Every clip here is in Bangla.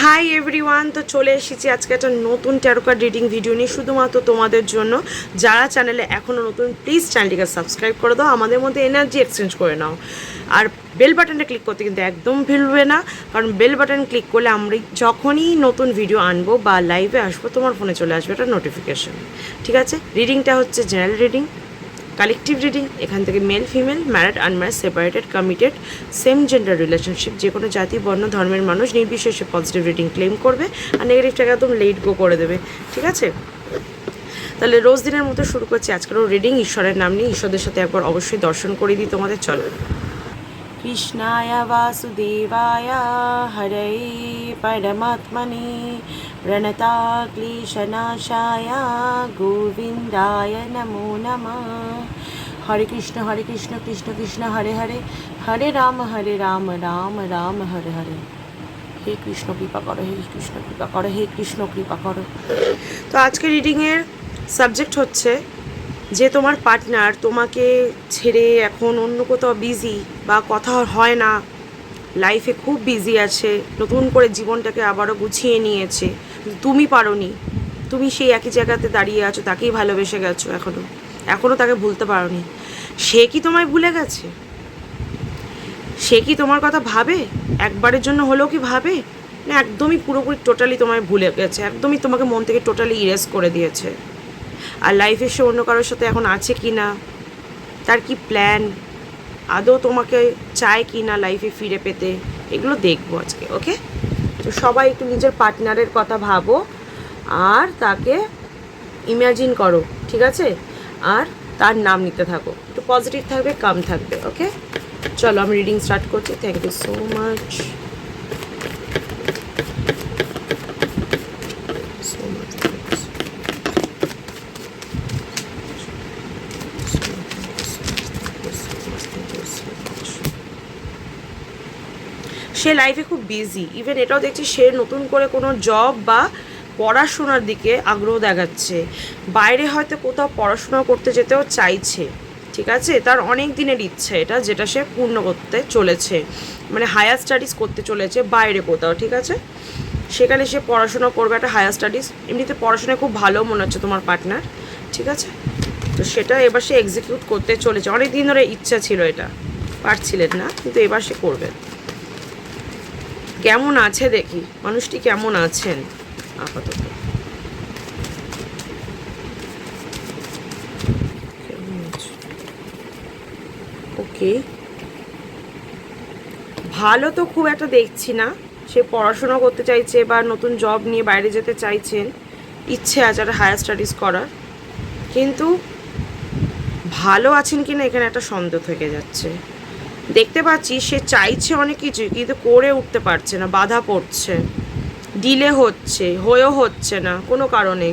হাই এভরিওয়ান, তো চলে এসেছি আজকে একটা নতুন ট্যারো কার্ড রিডিং ভিডিও নিয়ে শুধুমাত্র তোমাদের জন্য। যারা চ্যানেলে এখনও নতুন, প্লিজ চ্যানেলটিকে সাবস্ক্রাইব করে দাও, আমাদের মধ্যে এনার্জি এক্সচেঞ্জ করে নাও। আর বেল বাটনটা ক্লিক করতে কিন্তু একদম ভুলবে না, কারণ বেল বাটন ক্লিক করলে আমরা যখনই নতুন ভিডিও আনবো বা লাইভে আসবো তোমার ফোনে চলে আসবে একটা নোটিফিকেশান। ঠিক আছে, রিডিংটা হচ্ছে জেনারেল রিডিং, কালেকটিভ রিডিং। এখান থেকে male female, married unmarried, separated, committed, same gender relationship, যে কোনো জাতি বর্ণ ধর্মের মানুষ নির্বিশেষে পজিটিভ রিডিং ক্লেম করবে আর নেগেটিভটাকে একদম লেট গো করে দেবে। ঠিক আছে, তাহলে রোজ দিনের মতো শুরু করছি আজকেরও রিডিং। ঈশ্বরের নাম নিয়ে ঈশ্বরদের সাথে একবার অবশ্যই দর্শন করে দিই তোমাদের। চলো। কৃষ্ণায় বাসুদেবায় হরে পরমাত্মনে প্রণতা ক্লেশনাশায় গোবিন্দায় নমো নমঃ। হরে কৃষ্ণ কৃষ্ণ কৃষ্ণ হরে হরে, হরে রাম রাম রাম হরে হরে। হে কৃষ্ণ কৃপা করো, হে কৃষ্ণ কৃপা করো, হে কৃষ্ণ কৃপা করো। তো আজকে রিডিংয়ের সাবজেক্ট হচ্ছে যে তোমার পার্টনার তোমাকে ছেড়ে এখন অন্য কোথাও বিজি বা কথা হয় না, লাইফে খুব বিজি আছে, নতুন করে জীবনটাকে আবারও গুছিয়ে নিয়েছে, তুমি পারোনি, তুমি সেই একই জায়গাতে দাঁড়িয়ে আছো, তাকেই ভালোবেসে গেছো, এখনও তাকে ভুলতে পারোনি। সে কি তোমায় ভুলে গেছে? সে কি তোমার কথা ভাবে? একবারের জন্য হলেও কি ভাবে? না, একদমই পুরোপুরি টোটালি তোমায় ভুলে গেছে, একদমই তোমাকে মন থেকে টোটালি ইরেজ করে দিয়েছে। আর লাইফে সে অন্য কারোর সাথে এখন আছে কি না, তার কি প্ল্যান, আদৌ তোমাকে চায় কি না লাইফে ফিরে পেতে, এগুলো দেখবো আজকে। ওকে, তো সবাই একটু নিজের পার্টনারের কথা ভাবো আর তাকে ইমাজিন করো। ঠিক আছে, আর তার নাম নিতে থাকো, একটু পজিটিভ থাকবে, কাম থাকবে। ওকে, চলো আমি রিডিং স্টার্ট করছি। Thank you so much. সে লাইফে খুব বিজি, ইভেন এটাও দেখছি সে নতুন করে কোনো জব বা পড়াশোনার দিকে আগ্রহ দেখাচ্ছে, বাইরে হয়তো কোথাও পড়াশোনা করতে যেতেও চাইছে। ঠিক আছে, তার অনেক দিনের ইচ্ছে এটা, যেটা সে পূর্ণ করতে চলেছে, মানে হায়ার স্টাডিজ করতে চলেছে বাইরে কোথাও। ঠিক আছে, সেখানে সে পড়াশোনা করবে, একটা হায়ার স্টাডিজ। এমনিতে পড়াশোনায় খুব ভালো মনে হচ্ছে তোমার পার্টনার। ঠিক আছে, তো সেটা এবার সে এক্সিকিউট করতে চলেছে। অনেক দিন ধরে ইচ্ছা ছিল এটা, পারছিলেন না, কিন্তু এবার সে করবে। কেমন আছে দেখি, মানুষটি কেমন আছেন আপাতত। ওকে, ভালো তো খুব একটা দেখছি না। সে পড়াশোনা করতে চাইছে বা নতুন জব নিয়ে বাইরে যেতে চাইছেন, ইচ্ছে আছে একটা হায়ার স্টাডিজ করার, কিন্তু ভালো আছেন কি না এখানে একটা সন্দেহ থেকে যাচ্ছে। দেখতে পাচ্ছি সে চাইছে অনেক কিছু, কিন্তু করে উঠতে পারছে না, বাধা পড়ছে, ডিলে হচ্ছে, হয়েও হচ্ছে না কোনো কারণে।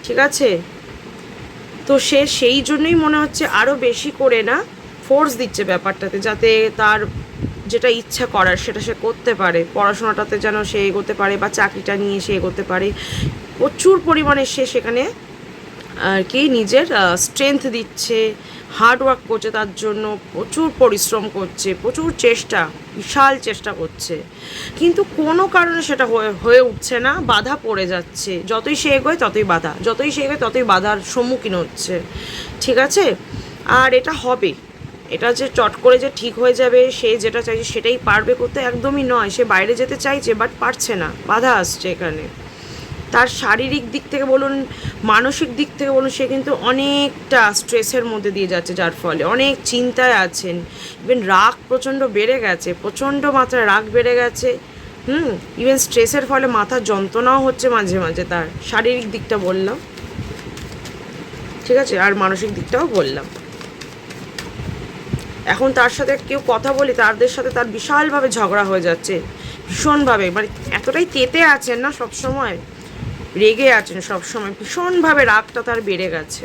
ঠিক আছে, তো সে সেই জন্যই মনে হচ্ছে আরও বেশি করে না ফোর্স দিচ্ছে ব্যাপারটাতে, যাতে তার যেটা ইচ্ছা করার সেটা সে করতে পারে, পড়াশোনাটাতে যেন সে এগোতে পারে বা চাকরিটা নিয়ে সে এগোতে পারে। প্রচুর পরিমাণে সে সেখানে আর কি নিজের স্ট্রেংথ দিচ্ছে, হার্ডওয়ার্ক করছে, তার জন্য প্রচুর পরিশ্রম করছে, প্রচুর চেষ্টা, বিশাল চেষ্টা করছে, কিন্তু কোনো কারণে সেটা হয়ে উঠছে না, বাধা পড়ে যাচ্ছে। যতই সে এগোয় ততই বাধা, যতই সে এগোয় ততই বাধার সম্মুখীন হচ্ছে। ঠিক আছে, আর এটা হবে, এটা যে চট করে যে ঠিক হয়ে যাবে, সে যেটা চাইছে সেটাই পারবে করতে, একদমই নয়। সে বাইরে যেতে চাইছে বাট পারছে না, বাধা আসছে এখানে। তার শারীরিক দিক থেকে বলুন, মানসিক দিক থেকে বলুন, সে কিন্তু অনেকটা স্ট্রেসের মধ্যে দিয়ে যাচ্ছে, যার ফলে অনেক চিন্তায় আছেন। ইভেন রাগ প্রচণ্ড বেড়ে গেছে, প্রচণ্ড মাত্রায় রাগ বেড়ে গেছে। ইভেন স্ট্রেসের ফলে মাথার যন্ত্রণাও হচ্ছে মাঝে মাঝে। তার শারীরিক দিকটা বললাম, ঠিক আছে, আর মানসিক দিকটাও বললাম। এখন তার সাথে কেউ কথা বলি, তাদের সাথে তার বিশালভাবে ঝগড়া হয়ে যাচ্ছে, ভীষণভাবে, মানে এতটাই তেতে আছেন না, সবসময় রেগে আছেন, সবসময় ভীষণভাবে রাগটা তার বেড়ে গেছে।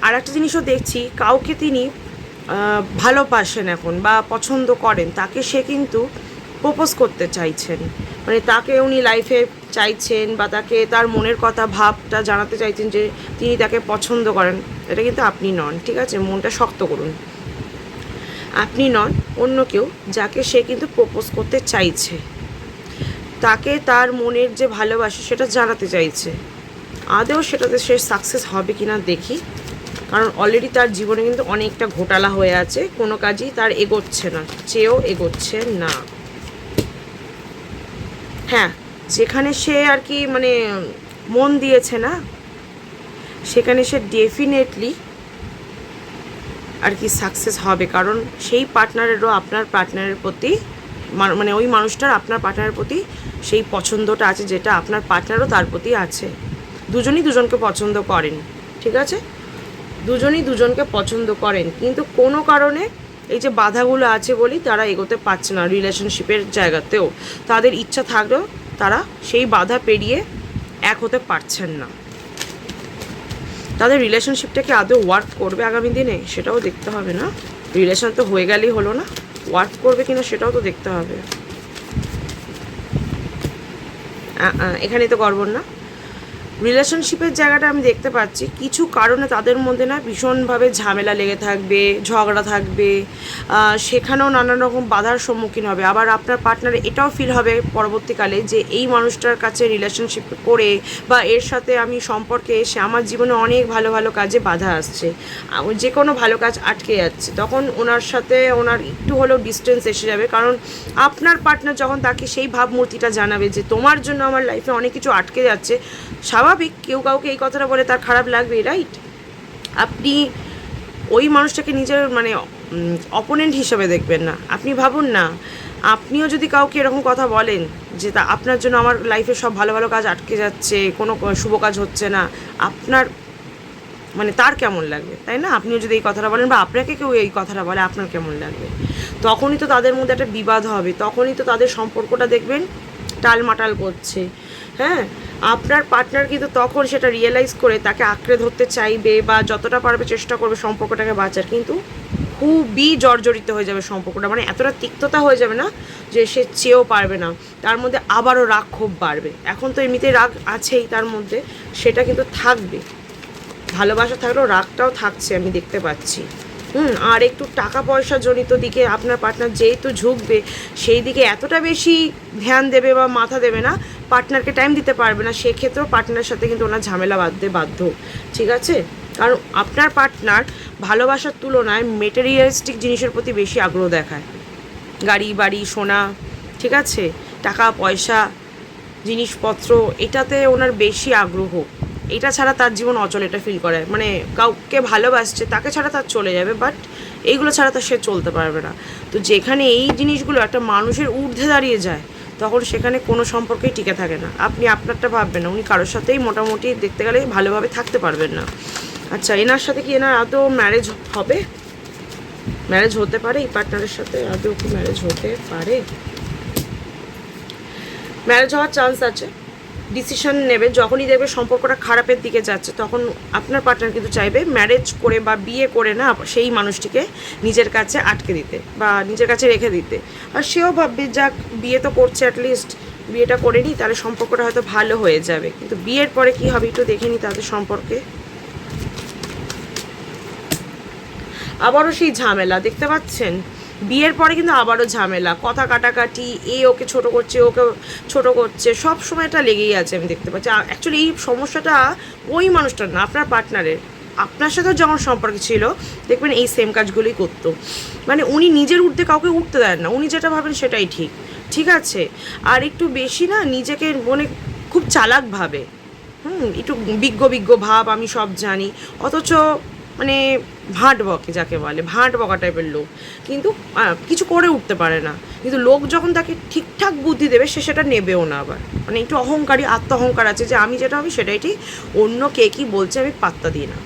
আর একটা জিনিসও দেখছি, কাউকে তিনি ভালোবাসেন এখন বা পছন্দ করেন, তাকে সে কিন্তু প্রপোজ করতে চাইছেন, মানে তাকে উনি লাইফে চাইছেন বা তাকে তার মনের কথা ভাবটা জানাতে চাইছেন যে তিনি তাকে পছন্দ করেন। এটা কিন্তু আপনি নন। ঠিক আছে, মনটা শক্ত করুন। আপনি নন, অন্য কেউ, যাকে সে কিন্তু প্রপোজ করতে চাইছে, তাকে তার মনের যে ভালোবাসে সেটা জানাতে চাইছে। আদৌ সেটাতে সে সাকসেস হবে কি না দেখি, কারণ অলরেডি তার জীবনে কিন্তু অনেকটা ঘোটালা হয়ে আছে, কোনো কাজই তার এগোচ্ছে না, চেয়েও এগোচ্ছে না। হ্যাঁ, যেখানে সে আর কি মানে মন দিয়েছে না, সেখানে সে ডেফিনেটলি আর কি সাকসেস হবে, কারণ সেই পার্টনারেরও আপনার পার্টনারের প্রতি মানে ওই মানুষটার আপনার পার্টনারের প্রতি সেই পছন্দটা আছে, যেটা আপনার পার্টনারও তার প্রতি আছে। দুজনই দুজনকে পছন্দ করেন, ঠিক আছে, দুজনই দুজনকে পছন্দ করেন, কিন্তু কোনো কারণে এই যে বাধাগুলো আছে বলেই তারা এগোতে পারছে না রিলেশনশিপের জায়গাতেও। তাদের ইচ্ছা থাকলেও তারা সেই বাধা পেরিয়ে এক হতে পারছেন না। তাদের রিলেশনশিপটা কি আদৌ ওয়ার্ক করবে আগামী দিনে, সেটাও দেখতে হবে না? রিলেশন তো হয়ে গেলেই হলো না, ওয়ার্ক করবে কিনা সেটাও তো দেখতে হবে। এখানেই তো গড়বড় না। রিলেশনশিপের জায়গাটা আমি দেখতে পাচ্ছি কিছু কারণে তাদের মধ্যে না ভীষণভাবে ঝামেলা লেগে থাকবে, ঝগড়া থাকবে, সেখানেও নানান রকম বাধার সম্মুখীন হবে। আবার আপনার পার্টনার এটাও ফিল হবে পরবর্তীকালে যে এই মানুষটার কাছে রিলেশনশিপ করে বা এর সাথে আমি সম্পর্কে এসে আমার জীবনে অনেক ভালো ভালো কাজে বাধা আসছে, যে কোনো ভালো কাজ আটকে যাচ্ছে, তখন ওনার সাথে ওনার একটু হলেও ডিস্টেন্স এসে যাবে। কারণ আপনার পার্টনার যখন তাকে সেই ভাবমূর্তিটা জানাবে যে তোমার জন্য আমার লাইফে অনেক কিছু আটকে যাচ্ছে, স্বাভাবিক কেউ কাউকে এই কথাটা বলে তার খারাপ লাগবে, রাইট? আপনি ওই মানুষটাকে নিজের মানে অপোনেন্ট হিসেবে দেখবেন না। আপনি ভাবুন না, আপনিও যদি কাউকে এরকম কথা বলেন যে তা আপনার জন্য আমার লাইফে সব ভালো ভালো কাজ আটকে যাচ্ছে, কোনো শুভ কাজ হচ্ছে না, আপনার মানে তার কেমন লাগবে, তাই না? আপনিও যদি এই কথাটা বলেন বা আপনাকে কেউ এই কথাটা বলে, আপনার কেমন লাগবে? তখনই তো তাদের মধ্যে একটা বিবাদ হবে, তখনই তো তাদের সম্পর্কটা দেখবেন টালমাটাল করছে। হ্যাঁ, আপনার পার্টনার কিন্তু তখন সেটা রিয়েলাইজ করে তাকে আঁকড়ে ধরতে চাইবে বা যতটা পারবে চেষ্টা করবে সম্পর্কটাকে বাঁচার, কিন্তু খুবই জর্জরিত হয়ে যাবে সম্পর্কটা, মানে এতটা তিক্ততা হয়ে যাবে না যে সে চেয়েও পারবে না, তার মধ্যে আবারও রাগ খুব বাড়বে। এখন তো এমনিতেই রাগ আছেই তার মধ্যে, সেটা কিন্তু থাকবে, ভালোবাসা থাকলেও রাগটাও থাকছে আমি দেখতে পাচ্ছি। আর একটু টাকা পয়সা জনিত দিকে আপনার পার্টনার যেহেতু ঝুঁকবে, সেই দিকে এতটা বেশি ধ্যান দেবে বা মাথা দেবে না, পার্টনারকে টাইম দিতে পারবে না, সেক্ষেত্রেও পার্টনারের সাথে কিন্তু ওনার ঝামেলা বাঁধতে বাধ্য, ঠিক আছে? কারণ আপনার পার্টনার ভালোবাসার তুলনায় মেটেরিয়ালিস্টিক জিনিসের প্রতি বেশি আগ্রহ দেখায়, গাড়ি বাড়ি সোনা, ঠিক আছে, টাকা পয়সা জিনিসপত্র, এটাতে ওনার বেশি আগ্রহ। এটা ছাড়া তার জীবন অচল, এটা ফিল করে, মানে কাউকে ভালোবাসছে তাকে ছাড়া তার চলে যাবে, বাট এইগুলো ছাড়া তার সে চলতে পারবে না। তো যেখানে এই জিনিসগুলো একটা মানুষের ঊর্ধ্বে দাঁড়িয়ে যায়, তখন সেখানে কোনো সম্পর্কেই টিকে থাকে না। আপনি আপনারটা ভাববেন না, উনি কারোর সাথেই মোটামুটি দেখতে গেলে ভালোভাবে থাকতে পারবেন না। আচ্ছা, এনার সাথে কি এনার আদৌ ম্যারেজ হবে? ম্যারেজ হতে পারে এই পার্টনারের সাথে? আদৌ কি ম্যারেজ হতে পারে? ম্যারেজ হওয়ার চান্স আছে। ডিসিশন নেবে যখনই দেখবে সম্পর্কটা খারাপের দিকে যাচ্ছে, তখন আপনার পার্টনার কিন্তু চাইবে ম্যারেজ করে বা বিয়ে করে না সেই মানুষটিকে নিজের কাছে আটকে দিতে বা নিজের কাছে রেখে দিতে। আর সেও ভাববে যাক বিয়ে তো করছে, অ্যাটলিস্ট বিয়েটা করে নিই, তাহলে সম্পর্কটা হয়তো ভালো হয়ে যাবে। কিন্তু বিয়ের পরে কি হবে একটু দেখে নিই তাদের সম্পর্কে। আবারও সেই ঝামেলা দেখতে পাচ্ছেন, বিয়ের পরে কিন্তু আবারও ঝামেলা, কথা কাটাকাটি, এ ওকে ছোট করছে, ওকে ছোট করছে, সব সময় এটা লেগেই আছে আমি দেখতে পাচ্ছি। অ্যাকচুয়ালি এই সমস্যাটা ওই মানুষটার না, আপনার পার্টনারের। আপনার সাথেও যখন সম্পর্ক ছিল দেখবেন এই সেম কাজগুলোই করতো, মানে উনি নিজের ঊর্ধ্বে কাউকে উঠতে দেন না, উনি যেটা ভাবেন সেটাই ঠিক, ঠিক আছে? আর একটু বেশি না নিজেকে মনে খুব চালাক ভাবে, একটু বিজ্ঞ বিজ্ঞ ভাব, আমি সব জানি, অথচ মানে ভাঁট বকে, যাকে বলে ভাঁট বকা টাইপের লোক, কিন্তু কিছু করে উঠতে পারে না। কিন্তু লোক যখন তাকে ঠিকঠাক বুদ্ধি দেবে সে সেটা নেবেও না। আবার মানে একটু অহংকারী, আত্ম অহংকার আছে যে আমি যেটা হবে সেটাই ঠিক, অন্য কে কী বলছে আমি পাত্তা দিই না।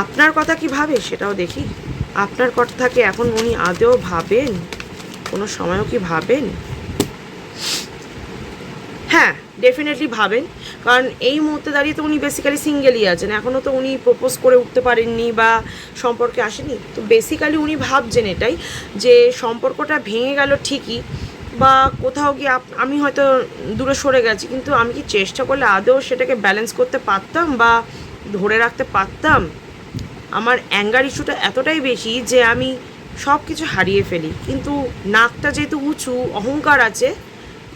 আপনার কথা কি ভাবে সেটাও দেখি। আপনার কথাকে এখন উনি আদৌ ভাবেন? কোনো সময়ও কি ভাবেন? হ্যাঁ, ডেফিনেটলি ভাবেন, কারণ এই মুহূর্তে দাঁড়িয়ে তো উনি বেসিক্যালি সিঙ্গেলই আছেন, এখনও তো উনি প্রপোজ করে উঠতে পারেননি বা সম্পর্কে আসেনি। তো বেসিক্যালি উনি ভাবছেন এটাই যে সম্পর্কটা ভেঙে গেল ঠিকই, বা কোথাও গিয়ে আমি হয়তো দূরে সরে গেছি, কিন্তু আমি কি চেষ্টা করলে আদৌ সেটাকে ব্যালেন্স করতে পারতাম বা ধরে রাখতে পারতাম? আমার অ্যাঙ্গার ইস্যুটা এতটাই বেশি যে আমি সব কিছু হারিয়ে ফেলি, কিন্তু নাকটা যেহেতু উঁচু, অহংকার আছে,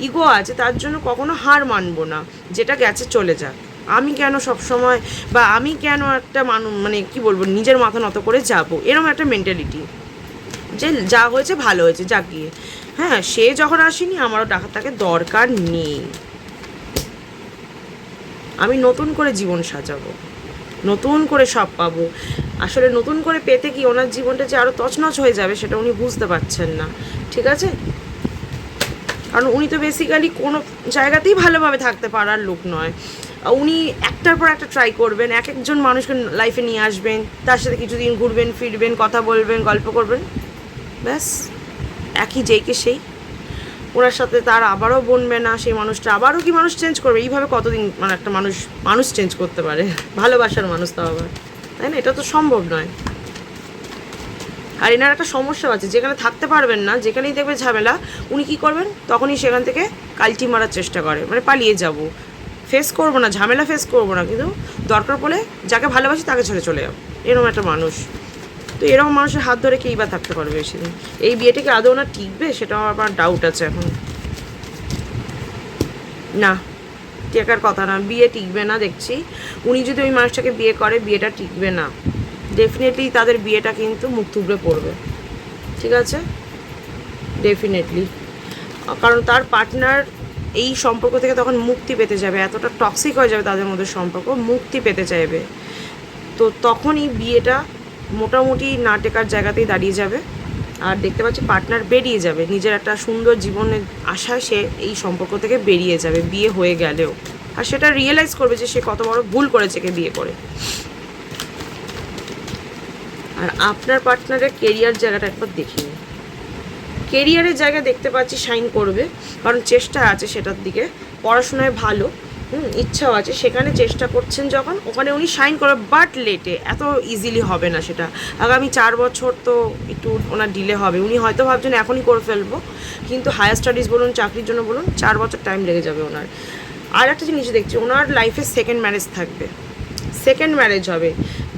ইগো আছে, তার জন্য কখনো হার মানবো না, যেটা গেছে চলে যাক। আমি কেন সবসময়, বা আমি কেন একটা মানে কি বলবো, নিজের মাথা নত করে যাবো, এরকম একটা মেন্টালিটি যে যা হয়েছে ভালো হয়েছে, যা গিয়ে। হ্যাঁ, সে যখন আসেনি আমারও ডাকাতাকে দরকার নেই। আমি নতুন করে জীবন সাজাবো, নতুন করে সব পাবো। আসলে নতুন করে পেতে কি ওনার জীবনটা যে আরও তছনছ হয়ে যাবে সেটা উনি বুঝতে পারছেন না, ঠিক আছে? কারণ উনি তো বেসিক্যালি কোনো জায়গাতেই ভালোভাবে থাকতে পারার লোক নয়। উনি একটার পর একটা ট্রাই করবেন, এক একজন মানুষকে লাইফে নিয়ে আসবেন, তার সাথে কিছুদিন ঘুরবেন ফিরবেন, কথা বলবেন, গল্প করবেন, ব্যাস একই যেইকে সেই। ওনার সাথে তার আবারও বনবে না, সেই মানুষটা আবারও কি মানুষ চেঞ্জ করবে? এইভাবে কতদিন মানে একটা মানুষ চেঞ্জ করতে পারে? ভালোবাসার মানুষ তো আবার, তাই না? এটা তো সম্ভব নয়। আর এনার একটা সমস্যা আছে, যেখানে থাকতে পারবেন না, যেখানেই দেখবে ঝামেলা, উনি কী করবেন, তখনই সেখান থেকে কালটি মারার চেষ্টা করে, মানে পালিয়ে যাব, ফেস করবো না, ঝামেলা ফেস করবো না, কিন্তু দরকার পড়লে যাকে ভালোবাসি তাকে ছেড়ে চলে যাবো, এরকম একটা মানুষ। তো এরকম মানুষের হাত ধরে কেই বা থাকতে পারবে বেশি দিন? এই বিয়েটা কি আদৌ না টিকবে, সেটাও আমার ডাউট আছে এখন। না, টেকার কথা না, বিয়ে টিকবে না দেখছি। উনি যদি ওই মানুষটাকে বিয়ে করে, বিয়েটা টিকবে না, ডেফিনেটলি তাদের বিয়েটা কিন্তু মুখ থুবড়ে পড়বে, ঠিক আছে? ডেফিনেটলি, কারণ তার পার্টনার এই সম্পর্ক থেকে তখন মুক্তি পেতে যাবে, এতটা টক্সিক হয়ে যাবে তাদের মধ্যে সম্পর্ক, মুক্তি পেতে চাইবে। তো তখন এই বিয়েটা মোটামুটি না টেকার জায়গাতেই দাঁড়িয়ে যাবে। আর দেখতে পাচ্ছি পার্টনার বেরিয়ে যাবে, নিজের একটা সুন্দর জীবনের আশায় সে এই সম্পর্ক থেকে বেরিয়ে যাবে বিয়ে হয়ে গেলেও। আর সেটা রিয়েলাইজ করবে যে সে কত বড় ভুল করেছে কে বিয়ে করে। আর আপনার পার্টনারের কেরিয়ার জায়গাটা একবার দেখিনি, কেরিয়ারের জায়গা দেখতে পাচ্ছি শাইন করবে, কারণ চেষ্টা আছে সেটার দিকে, পড়াশোনায় ভালো, ইচ্ছাও আছে, সেখানে চেষ্টা করছেন যখন, ওখানে উনি শাইন করবে, বাট লেটে, এত ইজিলি হবে না সেটা। আগামী 4 বছর তো একটু ওনার ডিলে হবে। উনি হয়তো ভাবছেন এখনই করে ফেলবো, কিন্তু হায়ার স্টাডিজ বলুন, চাকরির জন্য বলুন, 4 বছর টাইম লেগে যাবে ওনার। আর একটা জিনিস দেখছি, ওনার লাইফে সেকেন্ড ম্যারেজ থাকবে, সেকেন্ড ম্যারেজ হবে,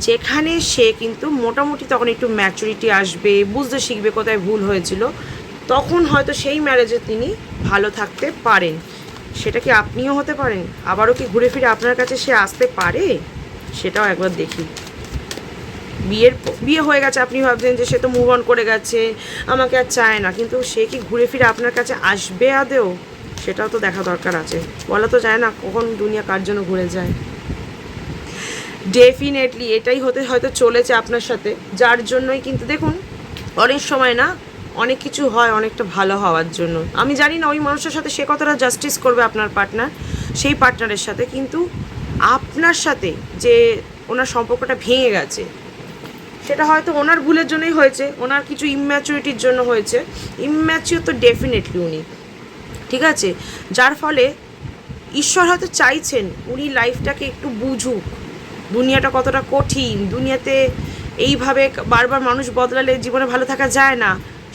যেখানে সে কিন্তু মোটামুটি তখন একটু ম্যাচুরিটি আসবে, বুঝতে শিখবে কোথায় ভুল হয়েছিল, তখন হয়তো সেই ম্যারেজে তিনি ভালো থাকতে পারেন। সেটা কি আপনিও হতে পারেন? আবারও কি ঘুরে ফিরে আপনার কাছে সে আসতে পারে? সেটাও একবার দেখি। বিয়ে হয়ে গেছে, আপনি ভাবছেন যে সে তো মুভ অন করে গেছে, আমাকে আর চায় না, কিন্তু সে কি ঘুরে ফিরে আপনার কাছে আসবে আদেও? সেটাও তো দেখা দরকার আছে। বলা তো যায় না কখন দুনিয়া কার জন্য ঘুরে যায়। ডেফিনেটলি এটাই হতে হয়তো চলেছে আপনার সাথে, যার জন্যই কিন্তু দেখুন অনেক সময় না অনেক কিছু হয় অনেকটা ভালো হওয়ার জন্য। আমি জানি না ওই মানুষের সাথে সে কতটা জাস্টিস করবে আপনার পার্টনার, সেই পার্টনারের সাথে, কিন্তু আপনার সাথে যে ওনার সম্পর্কটা ভেঙে গেছে, সেটা হয়তো ওনার ভুলের জন্যই হয়েছে, ওনার কিছু ইম্যাচুরিটির জন্য হয়েছে। ইম্যাচিওর তো ডেফিনেটলি উনি, ঠিক আছে? যার ফলে ঈশ্বর হয়তো চাইছেন উনি লাইফটাকে একটু বুঝুক, দুনিয়াটা কতটা কঠিন, দুনিয়াতে এইভাবে বারবার মানুষ বদলালে জীবনে ভালো থাকা যায় না,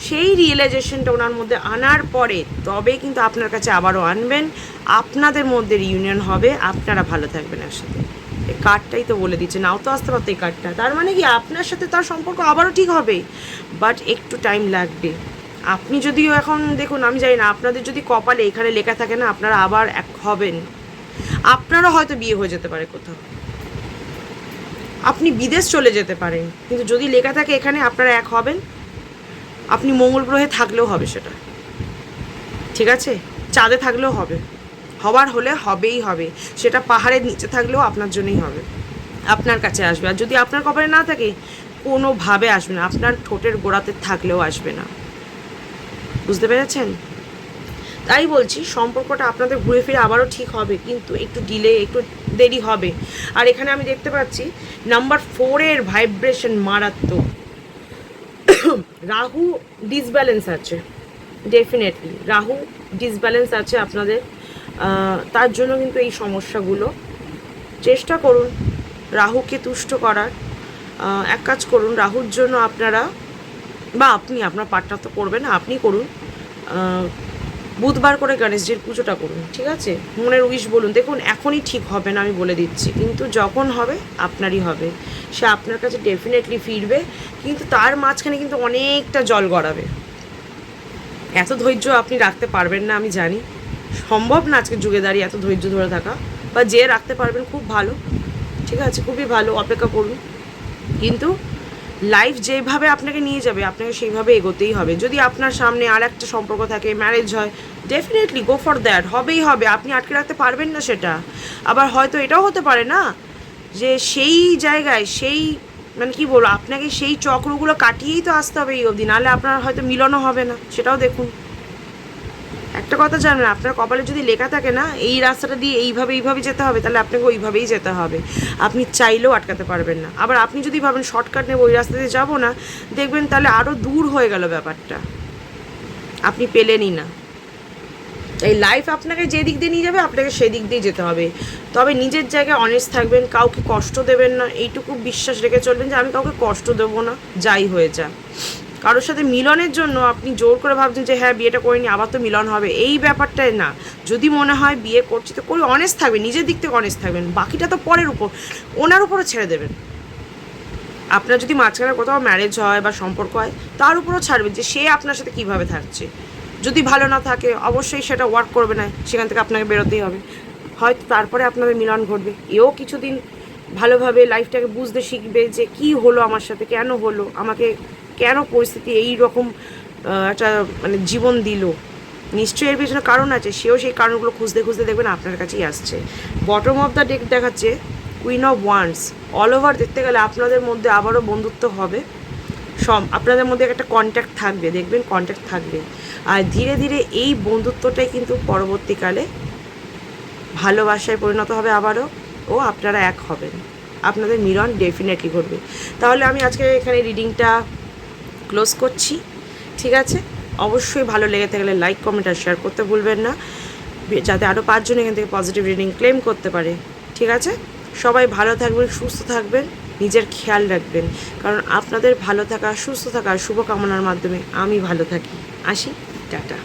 সেই রিয়েলাইজেশনটা ওনার মধ্যে আনার পরে তবে কিন্তু আপনার কাছে আবারও আনবেন, আপনাদের মধ্যে রিউনিয়ন হবে, আপনারা ভালো থাকবেন একসাথে। এই কার্ডটাই তো বলে দিচ্ছে, নাও তো আসতে পারতো এই কার্ডটা, তার মানে কি আপনার সাথে তার সম্পর্ক আবারও ঠিক হবে, বাট একটু টাইম লাগবে। আপনি যদিও এখন দেখুন, আমি জানি না আপনাদের যদি কপালে এখানে লেখা থাকে না আপনারা আবার এক হবেন, আপনারও হয়তো বিয়ে হয়ে যেতে পারে কোথাও, আপনি বিদেশ চলে যেতে পারেন, কিন্তু যদি লেখা থাকে এখানে আপনারা এক হবেন, আপনি মঙ্গল গ্রহে থাকলেও হবে সেটা, ঠিক আছে? চাঁদে থাকলেও হবে, হবার হলে হবেই হবে, সেটা পাহাড়ের নিচে থাকলেও আপনার জন্যই হবে, আপনার কাছে আসবে। আর যদি আপনার কপালে না থাকে, কোনোভাবে আসবে না, আপনার ঠোঁটের গোড়াতে থাকলেও আসবে না। বুঝতে পেরেছেন? তাই বলছি সম্পর্কটা আপনাদের ঘুরে ফিরে আবারও ঠিক হবে, কিন্তু একটু ডিলে, একটু দেরি হবে। আর এখানে আমি দেখতে পাচ্ছি নাম্বার 4-এর ভাইব্রেশন মারাত্মক, রাহু ডিসব্যালেন্স আছে, ডেফিনেটলি রাহু ডিসব্যালেন্স আছে আপনাদের, তার জন্য কিন্তু এই সমস্যাগুলো। চেষ্টা করুন রাহুকে তুষ্ট করার, এক কাজ করুন, রাহুর জন্য আপনারা, বা আপনি, আপনার পার্টনার তো করবেন না, আপনি করুন, বুধবার করে গণেশজির পুজোটা করুন, ঠিক আছে? মনের উইশ বলুন। দেখুন এখনই ঠিক হবে না, আমি বলে দিচ্ছি, কিন্তু যখন হবে আপনারই হবে। সে আপনার কাছে ডেফিনেটলি ফিরবে, কিন্তু তার মাঝখানে কিন্তু অনেকটা জল গড়াবে। এত ধৈর্য আপনি রাখতে পারবেন না, আমি জানি, সম্ভব না আজকের যুগে দাঁড়িয়ে এত ধৈর্য ধরে থাকা। বা যে রাখতে পারবেন খুব ভালো, ঠিক আছে, খুবই ভালো, অপেক্ষা করুন। কিন্তু লাইফ যেভাবে আপনাকে নিয়ে যাবে আপনাকে সেইভাবে এগোতেই হবে। যদি আপনার সামনে আর একটা সম্পর্ক থাকে, ম্যারেজ হয়, ডেফিনেটলি গো ফর দ্যাট, হবেই হবে, আপনি আটকে রাখতে পারবেন না সেটা। আবার হয়তো এটাও হতে পারে না যে সেই জায়গায় সেই মানে কী বলবো, আপনাকে সেই চক্রগুলো কাটিয়েই তো আসতে হবে এই অবধি, নাহলে আপনার হয়তো মিলনও হবে না, সেটাও দেখুন। একটা কথা জানবেন, আপনার কপালে যদি লেখা থাকে না এই রাস্তাটা দিয়ে এইভাবে যেতে হবে, তাহলে আপনাকে ওইভাবেই যেতে হবে, আপনি চাইলেও আটকাতে পারবেন না। আবার আপনি যদি ভাবেন শর্টকাট নেব, ওই রাস্তা দিয়ে যাবো না, দেখবেন তাহলে আরও দূর হয়ে গেল ব্যাপারটা, আপনি পেলেনই না। এই লাইফ আপনাকে যে দিক দিয়ে নিয়ে যাবে আপনাকে সেই দিক দিয়ে যেতে হবে। তবে নিজের জায়গায় অনেস্ট থাকবেন, কাউকে কষ্ট দেবেন না, এইটুকু বিশ্বাস রেখে চলবেন যে আমি কাউকে কষ্ট দেবো না, যাই হয়ে যা। কারোর সাথে মিলনের জন্য আপনি জোর করে ভাবছেন যে হ্যাঁ বিয়েটা করিনি আবার তো মিলন হবে, এই ব্যাপারটাই না। যদি মনে হয় বিয়ে করছি তো করি, অনেস্ট থাকবেন, নিজের দিক থেকে অনেস্ট থাকবেন, বাকিটা তো পরের উপর, ওনার উপরও ছেড়ে দেবেন। আপনার যদি মাঝখানে কোথাও ম্যারেজ হয় বা সম্পর্ক হয়, তার উপরও ছাড়বেন যে সে আপনার সাথে কীভাবে থাকছে। যদি ভালো না থাকে অবশ্যই সেটা ওয়ার্ক করবে না, সেখান থেকে আপনাকে বেরোতেই হবে। হয়তো তারপরে আপনাদের মিলন ঘটবে, এও কিছুদিন ভালোভাবে লাইফটাকে বুঝতে শিখবে যে কী হলো আমার সাথে, কেন হলো, আমাকে কেন পরিস্থিতি এই রকম একটা মানে জীবন দিল। নিশ্চয়ই এর পিছনে কারণ আছে, সেও সেই কারণগুলো খুঁজতে খুঁজতে দেখবেন আপনার কাছেই আসছে। বটম অফ দ্য ডেক দেখাচ্ছে queen of wands. All over দেখতে গেলে আপনাদের মধ্যে আবারও বন্ধুত্ব হবে, আপনাদের মধ্যে একটা কন্ট্যাক্ট থাকবে, দেখবেন কন্ট্যাক্ট থাকবে। আর ধীরে ধীরে এই বন্ধুত্বটাই কিন্তু পরবর্তীকালে ভালোবাসায় পরিণত হবে আবারও, ও আপনারা এক হবেন, আপনাদের মিলন ডেফিনেটলি ঘটবে। তাহলে আমি আজকে এখানে রিডিংটা ক্লোজ করছি, ঠিক আছে? অবশ্যই ভালো লেগে থাকলে লাইক, কমেন্ট আর শেয়ার করতে ভুলবেন না, যাতে আরও 5 জন এখান থেকে পজিটিভ রিডিং ক্লেম করতে পারে, ঠিক আছে? সবাই ভালো থাকবেন, সুস্থ থাকবেন, নিজের খেয়াল রাখবেন, কারণ আপনাদের ভালো থাকা, সুস্থ থাকা, শুভকামনার মাধ্যমে আমি ভালো থাকি। আসি, টাটা।